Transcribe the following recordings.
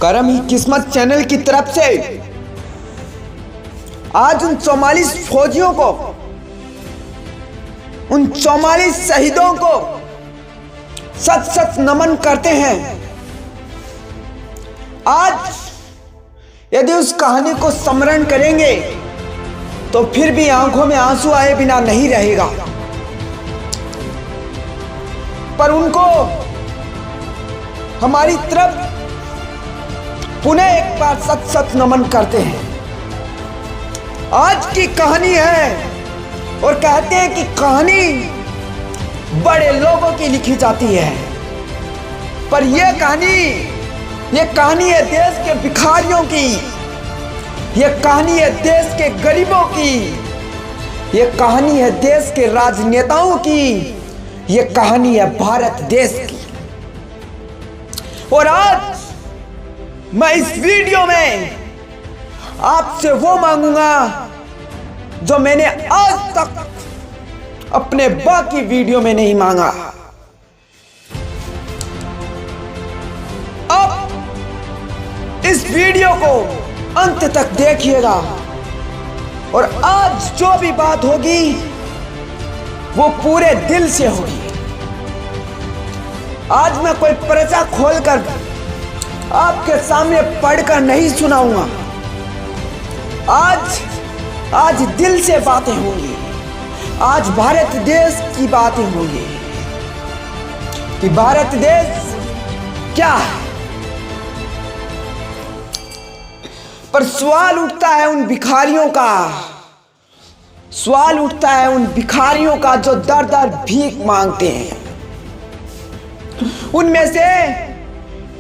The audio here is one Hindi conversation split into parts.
करम ही किस्मत चैनल की तरफ से आज उन 44 फौजियों को, उन 44 शहीदों को सच सच नमन करते हैं। आज यदि उस कहानी को स्मरण करेंगे तो फिर भी आंखों में आंसू आए बिना नहीं रहेगा, पर उनको हमारी तरफ पुनः एक बार सच सच नमन करते हैं। आज की कहानी है और कहते हैं कि कहानी बड़े लोगों की लिखी जाती है, पर यह कहानी है देश के भिखारियों की, यह कहानी है देश के गरीबों की, यह कहानी है देश के राजनेताओं की, यह कहानी है भारत देश की। और आज मैं इस वीडियो में आपसे वो मांगूंगा जो मैंने आज तक अपने बाकी वीडियो में नहीं मांगा। अब इस वीडियो को अंत तक देखिएगा और आज जो भी बात होगी वो पूरे दिल से होगी। आज मैं कोई पर्चा खोलकर आपके सामने पढ़कर नहीं सुनाऊंगा। आज दिल से बातें होंगी। आज भारत देश की बातें होंगी कि भारत देश क्या है। पर सवाल उठता है उन भिखारियों का, सवाल उठता है उन भिखारियों का जो दर दर भीख मांगते हैं। उनमें से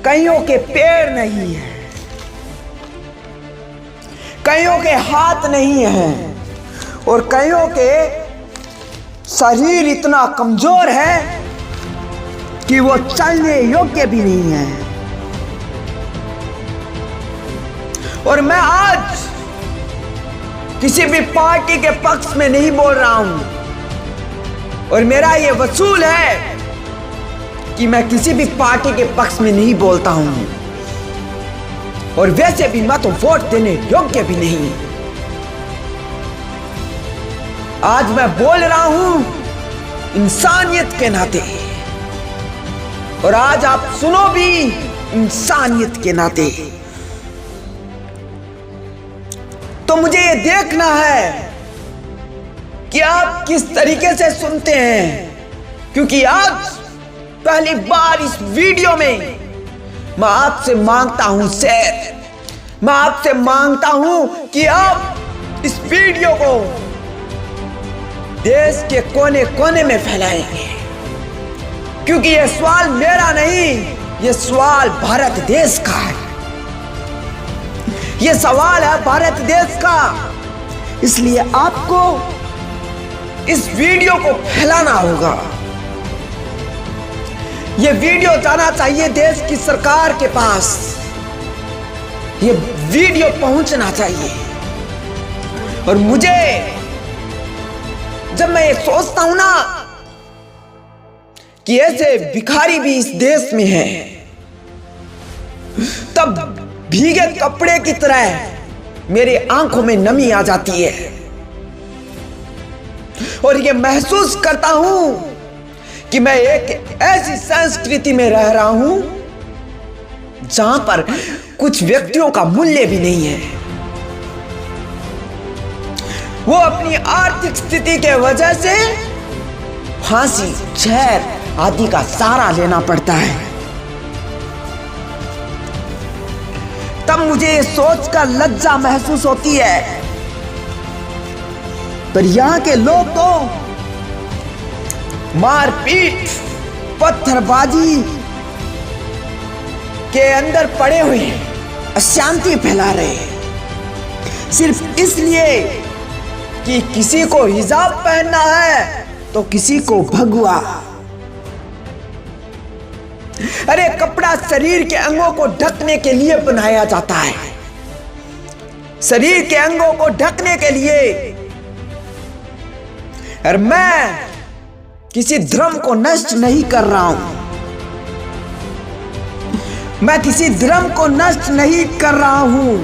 कईयों के पैर नहीं है, कईयों के हाथ नहीं है और कईयों के शरीर इतना कमजोर है कि वो चलने योग्य भी नहीं है। और मैं आज किसी भी पार्टी के पक्ष में नहीं बोल रहा हूं और मेरा ये वसूल है कि मैं किसी भी पार्टी के पक्ष में नहीं बोलता हूं और वैसे भी मैं तो वोट देने योग्य भी नहीं। आज मैं बोल रहा हूं इंसानियत के नाते और आज आप सुनो भी इंसानियत के नाते। तो मुझे ये देखना है कि आप किस तरीके से सुनते हैं, क्योंकि आज पहली बार इस वीडियो में मैं आपसे मांगता हूं शेयर, मैं आपसे मांगता हूं कि आप इस वीडियो को देश के कोने कोने में फैलाएंगे, क्योंकि यह सवाल मेरा नहीं, यह सवाल भारत देश का है। यह सवाल है भारत देश का, इसलिए आपको इस वीडियो को फैलाना होगा। यह वीडियो जाना चाहिए देश की सरकार के पास, यह वीडियो पहुंचना चाहिए। और मुझे जब मैं ये सोचता हूं ना कि ऐसे भिखारी भी इस देश में हैं, तब भीगे कपड़े की तरह मेरी आंखों में नमी आ जाती है और ये महसूस करता हूं कि मैं एक ऐसी संस्कृति में रह रहा हूं जहां पर कुछ व्यक्तियों का मूल्य भी नहीं है। वो अपनी आर्थिक स्थिति के वजह से फांसी, जहर आदि का सहारा लेना पड़ता है। तब मुझे ये सोचकर लज्जा महसूस होती है, पर यहां के लोग तो मारपीट, पत्थरबाजी के अंदर पड़े हुए हैं, अशांति फैला रहे हैं, सिर्फ इसलिए कि किसी को हिजाब पहनना है तो किसी को भगवा। अरे कपड़ा शरीर के अंगों को ढकने के लिए बनाया जाता है, शरीर के अंगों को ढकने के लिए। और मैं किसी धर्म को नष्ट नहीं कर रहा हूं, मैं किसी धर्म को नष्ट नहीं कर रहा हूं।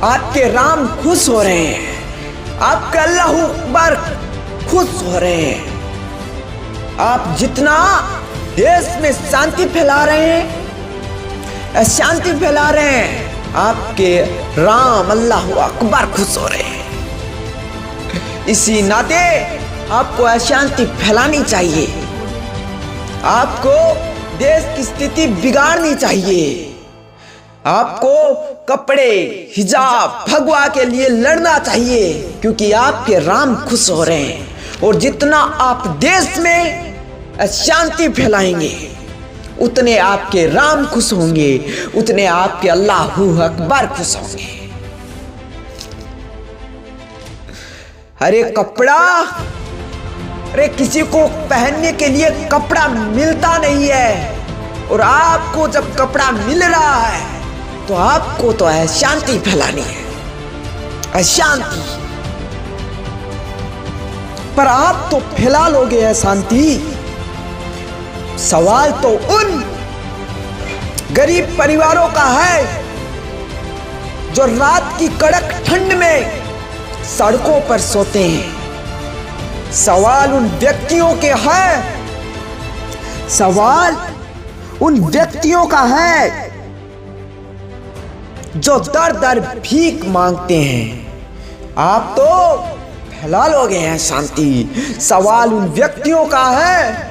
आपके राम खुश हो रहे हैं, आपके अल्लाह अकबर खुश हो रहे हैं। आप जितना देश में शांति फैला रहे हैं, अशांति फैला रहे हैं, आपके राम अल्लाह अकबर खुश हो रहे हैं। इसी नाते आपको अशांति फैलानी चाहिए, आपको देश की स्थिति बिगाड़नी चाहिए, आपको कपड़े, हिजाब, भगवा के लिए लड़ना चाहिए, क्योंकि आपके राम खुश हो रहे हैं। और जितना आप देश में अशांति फैलाएंगे, उतने आपके राम खुश होंगे, उतने आपके अल्लाह अकबर खुश होंगे। अरे कपड़ा, अरे किसी को पहनने के लिए कपड़ा मिलता नहीं है, और आपको जब कपड़ा मिल रहा है तो आपको तो अशांति फैलानी है, अशांति। पर आप तो फैला लोगे अशांति। सवाल तो उन गरीब परिवारों का है जो रात की कड़क ठंड में सड़कों पर सोते हैं। सवाल उन व्यक्तियों के है, सवाल उन व्यक्तियों का है जो दर दर भीख मांगते हैं। आप तो फैला लोगे हैं शांति। सवाल उन व्यक्तियों का है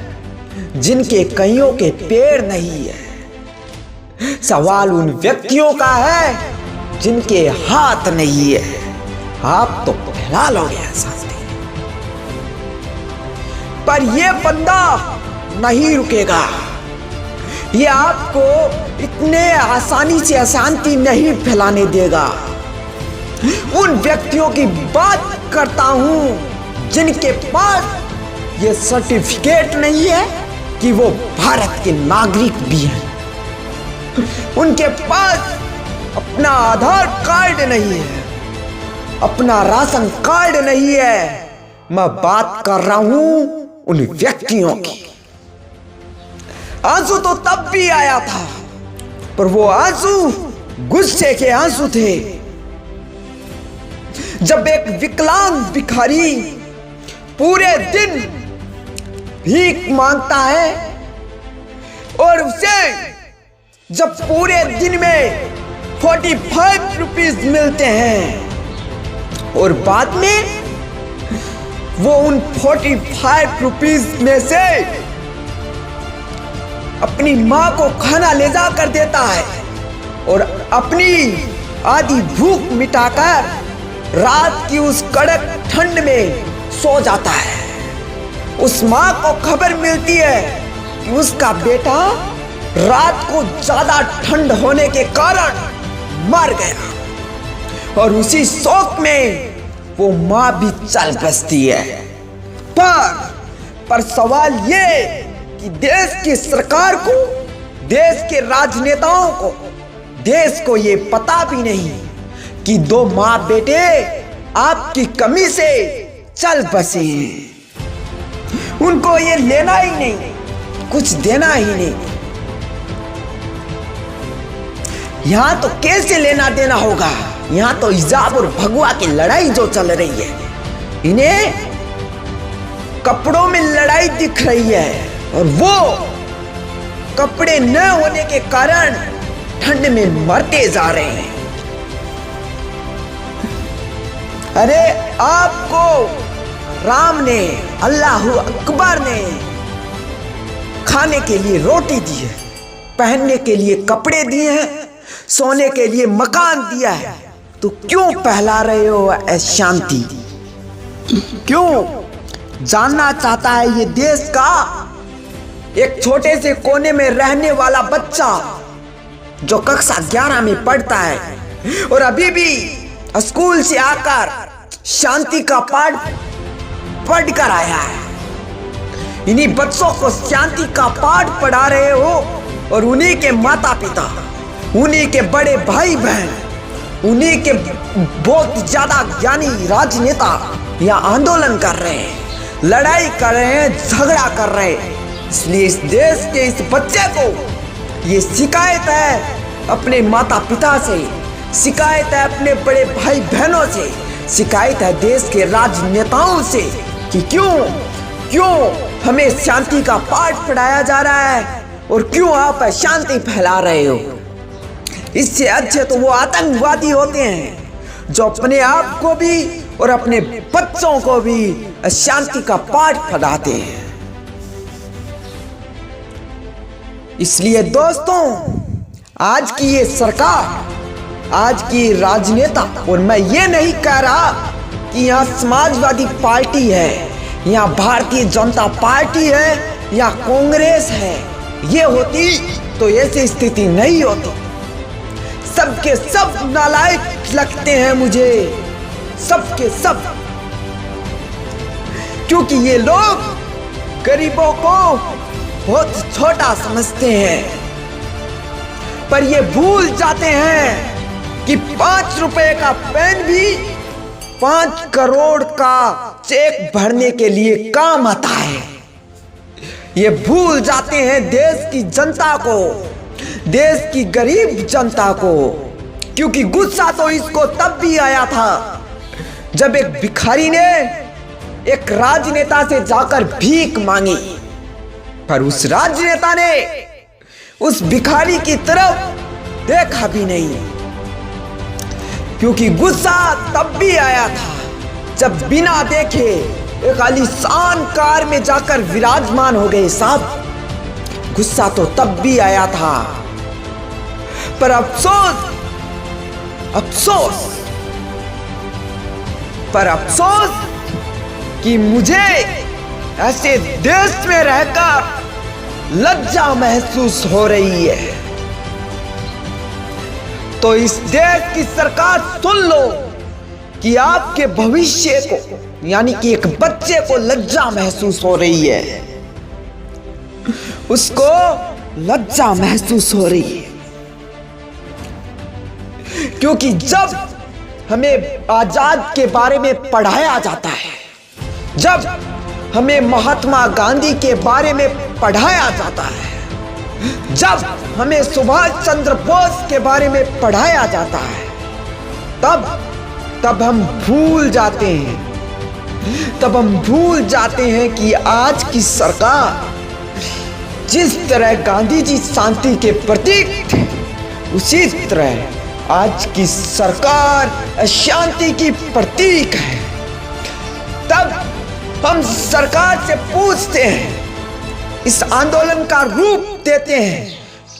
जिनके कईयों के पैर नहीं है। सवाल उन व्यक्तियों का है जिनके हाथ नहीं है। आप तो फैला लोगे हैं शांति। पर यह बंदा नहीं रुकेगा, ये आपको इतने आसानी से अशांति नहीं फैलाने देगा। उन व्यक्तियों की बात करता हूं जिनके पास ये सर्टिफिकेट नहीं है कि वो भारत के नागरिक भी हैं। उनके पास अपना आधार कार्ड नहीं है, अपना राशन कार्ड नहीं है। मैं बात कर रहा हूं उन व्यक्तियों की। आंसू तो तब भी आया था, पर वो आंसू गुस्से के आंसू थे। जब एक विकलांग भिखारी पूरे दिन भीख मांगता है और उसे जब पूरे दिन में 45 रुपीस मिलते हैं और बाद में वो उन 45 रुपीस में से अपनी मां को खाना ले जा कर देता है और अपनी आधी भूख मिटाकर रात की उस कड़क ठंड में सो जाता है। उस मां को खबर मिलती है कि उसका बेटा रात को ज्यादा ठंड होने के कारण मर गया, और उसी शोक में वो मां भी चल बसती है। पर सवाल ये कि देश की सरकार को, देश के राजनेताओं को, देश को ये पता भी नहीं कि दो मां बेटे आपकी कमी से चल बसे हैं। उनको ये लेना ही नहीं, कुछ देना ही नहीं। यहां तो कैसे लेना देना होगा? यहां तो हिजाब और भगवा की लड़ाई जो चल रही है, इन्हें कपड़ों में लड़ाई दिख रही है, और वो कपड़े न होने के कारण ठंड में मरते जा रहे हैं। अरे आपको राम ने, अल्लाह अकबर ने खाने के लिए रोटी दी है, पहनने के लिए कपड़े दिए हैं, सोने के लिए मकान दिया है, तो क्यों फैला रहे हो अशांति? क्यों? जानना चाहता है ये देश का एक छोटे से कोने में रहने वाला बच्चा जो कक्षा 11 में पढ़ता है और अभी भी स्कूल से आकर शांति का पाठ पढ़ कर आया है। इन्हीं बच्चों को शांति का पाठ पढ़ा रहे हो, और उन्हीं के माता पिता, उन्हीं के बड़े भाई बहन, उन्हीं के बहुत ज्यादा ज्ञानी राजनेता यहाँ आंदोलन कर रहे हैं, लड़ाई कर रहे हैं, झगड़ा कर रहे हैं, इसलिए इस देश के इस बच्चे को ये शिकायत है अपने माता पिता से, शिकायत है अपने बड़े भाई बहनों से, शिकायत है देश के राजनेताओं से कि क्यों हमें शांति का पाठ पढ़ाया जा रहा है और क्यों आप अशांति फैला रहे हो। इससे अच्छे तो वो आतंकवादी होते हैं जो अपने आप को भी और अपने बच्चों को भी अशांति का पाठ पढ़ाते हैं। इसलिए दोस्तों, आज की ये सरकार, आज की राजनेता, और मैं ये नहीं कह रहा कि यहाँ समाजवादी पार्टी है, यहाँ भारतीय जनता पार्टी है या कांग्रेस है, ये होती तो ऐसी स्थिति नहीं होती। सबके सब नालायक लगते हैं मुझे, सबके सब, क्योंकि ये लोग गरीबों को बहुत छोटा समझते हैं, पर ये भूल जाते हैं कि 5 रुपए का पेन भी 5 करोड़ का चेक भरने के लिए काम आता है। ये भूल जाते हैं देश की जनता को, देश की गरीब जनता को, क्योंकि गुस्सा तो इसको तब भी आया था जब एक भिखारी ने एक राजनेता से जाकर भीख मांगी, पर उस राजनेता ने उस भिखारी की तरफ देखा भी नहीं, क्योंकि गुस्सा तब भी आया था जब बिना देखे एक आलीशान कार में जाकर विराजमान हो गए साहब। गुस्सा तो तब भी आया था, पर अफसोस कि मुझे ऐसे देश में रहकर लज्जा महसूस हो रही है। तो इस देश की सरकार सुन लो कि आपके भविष्य को, यानी कि एक बच्चे को लज्जा महसूस हो रही है, उसको लज्जा महसूस हो रही है, क्योंकि जब हमें आजाद के बारे में पढ़ाया जाता है, जब हमें महात्मा गांधी के बारे में पढ़ाया जाता है, जब हमें सुभाष चंद्र बोस के बारे में पढ़ाया जाता है, तब हम भूल जाते हैं, तब हम भूल जाते हैं कि आज की सरकार जिस तरह गांधी जी शांति के प्रतीक थे, उसी तरह आज की सरकार अशांति की प्रतीक है। तब हम सरकार से पूछते हैं, इस आंदोलन का रूप देते हैं,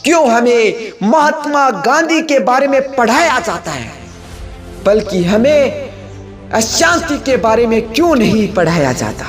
क्यों हमें महात्मा गांधी के बारे में पढ़ाया जाता है, बल्कि हमें अशांति के बारे में क्यों नहीं पढ़ाया जाता।